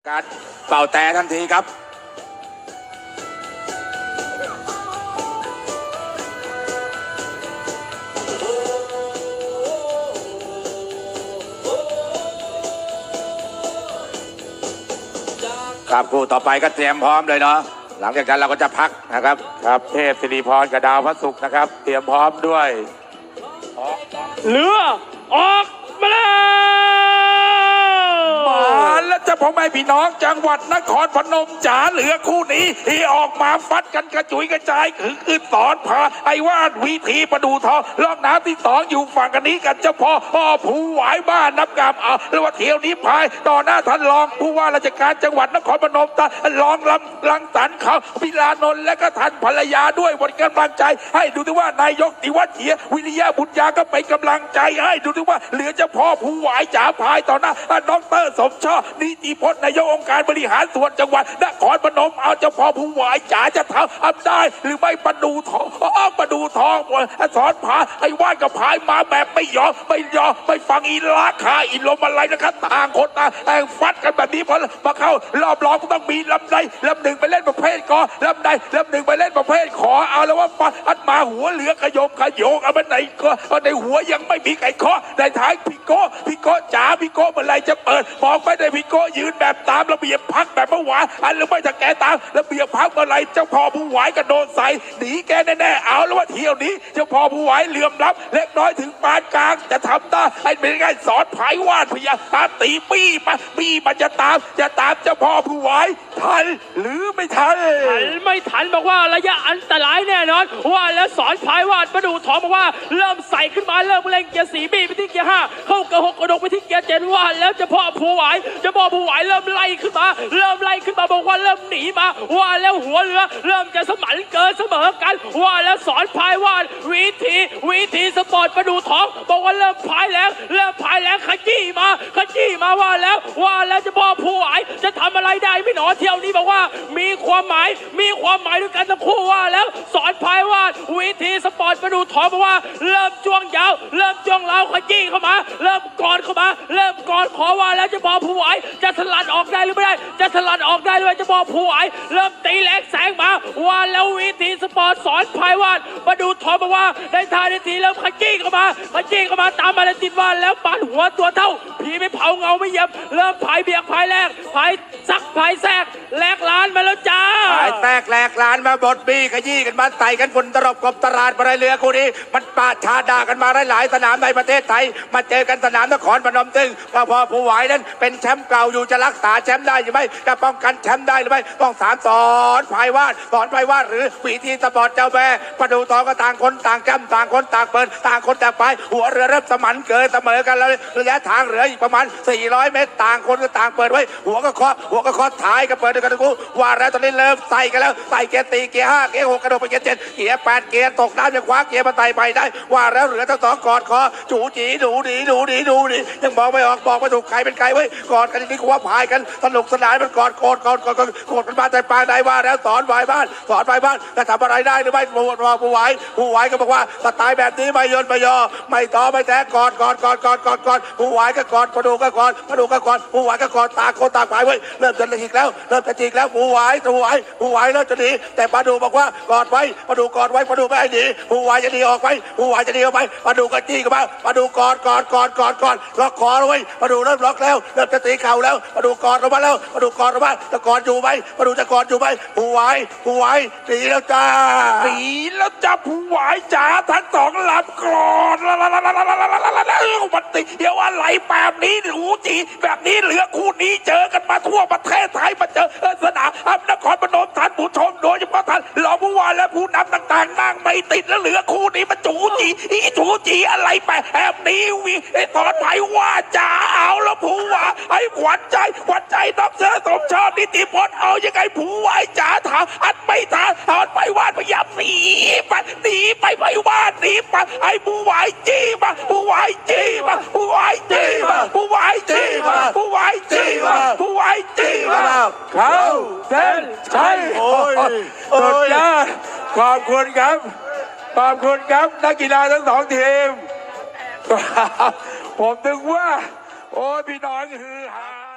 การเป่าแต่ทันทีครับครับคู่ต่อไปก็เตรียมพร้อมเลยเนาะหลังจากนั้นเราก็จะพักนะครับครับเทพสิริพรกับดาวพระศุกร์นะครับเตรียมพร้อมด้วยเรือออกมาแล้วแล้วจะพ่อแม่พี่น้องจังหวัดนครพนมจ๋าเหลือคู่นี้ที่ออกมาฟัดกันกระจุยกระจายคือสอนพาไอ้ว่านวิธีประดูทองลอกน้ำที่สองอยู่ฝั่งกันนี้กันเจ้าพ่อผู้หวายบ้านนับกรรมเอาแล้วว่าเที่ยวนี้พายต่อหน้าท่านรองผู้ว่าราชการจังหวัดนครพนมท่านรองลังสรรค์เขาพิลานนท์และก็ท่านภรรยาด้วยบนกำลังใจให้ดูด้วยว่านายกติวัฒน์เฉียวิริยะบุญญาก็เป็นกำลังใจให้ดูด้วยว่าเหลือเจ้าพ่อผู้หวายจ๋าพายต่อหน้าดร.สมชอบนิติพจน์นายกองค์การบริหารส่วนจังหวัดนครพนมเอาเจ้าพ่อผู้หวายจ๋าจะทำได้หรือไม่ประดูทองสอนพาไอ้ว่านกับพายมาแบบไม่ยอมไม่ฟังอีราคาอีลมอะไรนะครับต่างคนต่างฟัดกันแบบนี้พอมาเข้ารอบรองก็ต้องมีลำใดลำหนึ่งไปเล่นประเภทกอลำใดลำหนึ่งไปเล่นประเภทขอเอาแล้วว่าอัดมาหัวเหลือขยมเอาไปไหนก็ในหัวยังไม่มีไก่เคาะในท้ายพี่โก้จ๋าพี่โก้เมื่อไรจะเปิดมองไปในพี่โก้ยืนแบบตามระเบียบพักแบบเมื่อวานอันหรือไม่ถ้าแกตามระเบียบพักเมื่อไรเจ้าพ่อผู้หวายกระโดดใส่หนีแกแน่ๆเอาแล้วว่าเที่ยวนี้เจ้าพ่อผู้หวายเหลื่อมล้ำเล็กน้อยถึงปานกลางจะทำได้ไอ้เป็นไงสอนไผ่วาดพยาตีปี้มันจะตามเจ้าพ่อผู้หวายทันหรือไม่ทันไม่ทันบอกว่าระยะอันตรายแน่นอนว่าแล้วสอนพายวาดประดูทองบอกว่าเริ่มใส่ขึ้นมาเริ่มเร่งเกียร์4บี้ไปที่เกียร์5เข้ากระหกกระดกไปที่เกียร์7ว่าแล้วเจ้าพ่อผู้หวายเริ่มไล่ขึ้นมาบอกว่าเริ่มหนีมาว่าแล้วหัวเรือเริ่มจะสมันเกินเสมอกันว่าแล้วสอนพายวาดวิธีสปอร์ตประดูทองบอกว่าเริ่มพายแรงขยี้มาว่าแล้วเจ้าพ่อผู้หวายจะทำอะไรได้ไม่หนอเที่ยวนี้บอกว่ามีความหมายด้วยกันทั้งคู่ว่าแล้วสอนพายวาดวิธีสปอร์ตประดูทองบอกว่าเริ่มจ้วงยาวเริ่มจ้วงเล้าขยี้เข้ามาเริ่มกอดขอว่าแล้วเจ้าพ่อผู้หวายจะสลัดออกได้หรือไม่ได้จะพ่อผู้หวายเริ่มตีแหลกแสงมาว่าแล้ววิธีสปอร์ตสอนพายวาดประดูทองบอกว่าได้ท่าได้ทีเริ่มขยี้เข้ามาตามมาติดว่าแล้วปานหัวตัวเท่าผีไม่เผาเงาไม่เย็บเริ่มพายเบียกพายแรกพายซักพายแทรกแหลกล้านมาแล้วจ้าพายแทรกแหลกล้านมาบดบี้ขยี้กันมาใส่กันฝุ่นตลบกบตลาดมาเรือคู่นี้มันปาชาด่ากันมาหลายสนามในประเทศไทยมาเจอกันสนามนครพนมซึ่งพอผู้หวายนั้นเป็นแชมป์เก่าอยู่จะรักษาแชมป์ได้หรือไม่จะป้องกันแชมป์ได้หรือไม่ต้องสอนพายวาดหรือวิธีสปอร์ตเจ้าแม่ประดูทองก็ต่างคนต่างจำต่างคนต่างเปิดต่างคนต่างไปหัวเรือเริ่มสมันเกินเสมอกันแล้วระยะทางเหลืออีกประมาณ400 เมตรต่างคนก็ต่างเปิดไว้หัวก็เคาะท้ายก็เปิดด้วยกันทุกคู่ว่าแล้วตอนนี้เริ่มใส่กันแล้วใส่เกียร์4เกียร์5เกียร์6กระโดดไปเกียร์7เกียร์8เกียร์ตกน้ำยังคว้าเกียร์มาไต่ไปได้ว่าแล้วเหลือทั้งสองกอดคอจูจีดูดียังบอกไม่ออกบอกไม่ถูกใครเป็นใครไว้กอดกันนี่ก็ว่าพายกันสนุกสนานมันกอดกันมาแต่ปลายได้ว่าแล้วสอนพายบ้านจะทำอะไรได้หรือไม่ผู้หวายก็บอกว่าสไตล์แบบนี้ไม่ยนไม่ยอไม่ต่อไม่แท้กอดผู้หวายก็กอดประดูก็กอดผู้หวายก็กอดต่างคนต่างพายไว้เริ่มจะจีกแล้วผู้หวายเริ่มจะหนีแต่ประดูบอกว่ากอดไว้ประดูกอดไว้ประดูไม่ให้หนีผู้หวายจะหนีออกไปประดูก็จี้กันมาประดูกอดล็อกคอไว้ประดูเริ่มล็อกแล้วเริ่มจะตีเข่าแล้วประดูกอดออกมาจะกอดอยู่ไหมประดูจะกอดอยู่ไหมผู้หวายหนีแล้วจ้าผู้หวายจ๋าทั้งสองลำกรอดมันติเดี๋ยวอะไรแบบนี้หูจีแบบนี้เหลือคู่นี้เจอกันมาทั่วประเทศไทยมาเจอสนามนครพนมท่านผู้ชมโดยเฉพาะท่านรองผู้ว่าและผู้นำต่างๆนั่งไม่ติดแล้วเหลือคู่นี้มันจูจีอะไรแบบนี้ตอนไหนว่าจ๋าเอาแล้วผู้ว่าไอ้ขวัญใจดร.สมชอบนิติพจน์เอายังไงผู้ว่าจ๋าถามอัดไม่ทันตอนไปวาดพยายามหนีไปไปวาดหนีไปไอ้ผู้ว่าจี้มาเข้าเส้นชัยสุดยอดขอบคุณครับนักกีฬาทั้งสองทีมผมนึกว่าโอ้พี่น้องฮือฮา